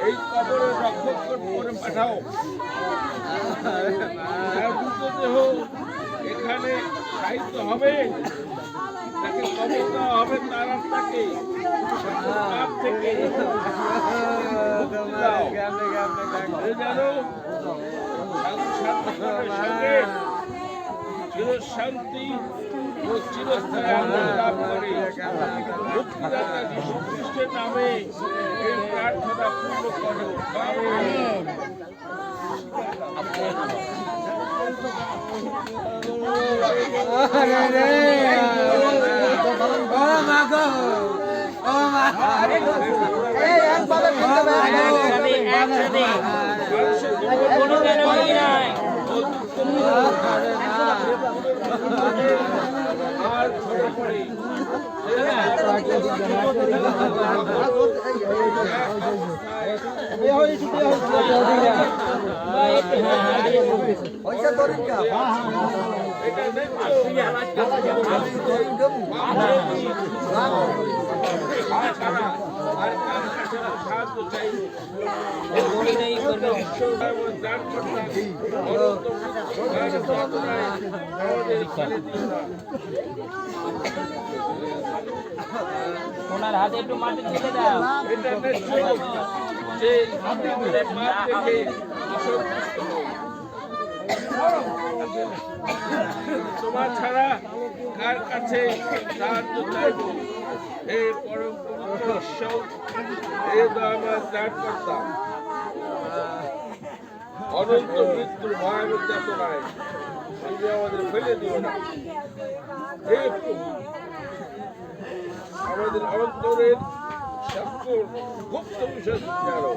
এই কবরের রক্ষক করে পাঠাও। দেহ এখানে সাহিত্য হবে, তাকে কবর দেওয়া হবে তার আত্মাকে থেকে জানো সঙ্গে চিরশান্তি ও চিরস্থায়ী আনন্দ লাভ করে মুক্তিদাতা যীশু খ্রিস্টের নামে এই প্রার্থনা পূর্ণ করো। আমিন। ওনার হাতে একটু মাটি তুলে দাও। তোমার ছাড়া কার কাছে সাহায্য চাইব? হে পরম পবিত্র ঈশ্বর, হে দয়াময় ত্রাণকর্তা, অনন্ত মৃত্যুর ভয়ানক যাতনায় তুমি আমাদের ফেলে দিও না। হে প্রভু, আমাদের অন্তরের সকল গুপ্ত বিষয় জানো,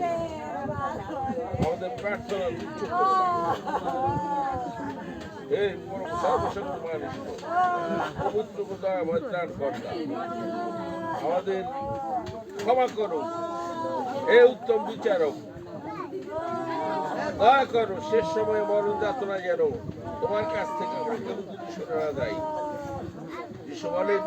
আমাদের প্রার্থনা তুচ্ছ করো না। হে পরম সর্বশক্তিমান ঈশ্বর, পবিত্র দয়াময় ত্রাণকর্তা, আমাদের ক্ষমা করো। হে উত্তম বিচারক, দয়া করো, শেষ সময়ে মরণ যাতনা যেন তোমার কাছ থেকে আমরা কেউ দূরে সরে না যাই। যিশু বলেন,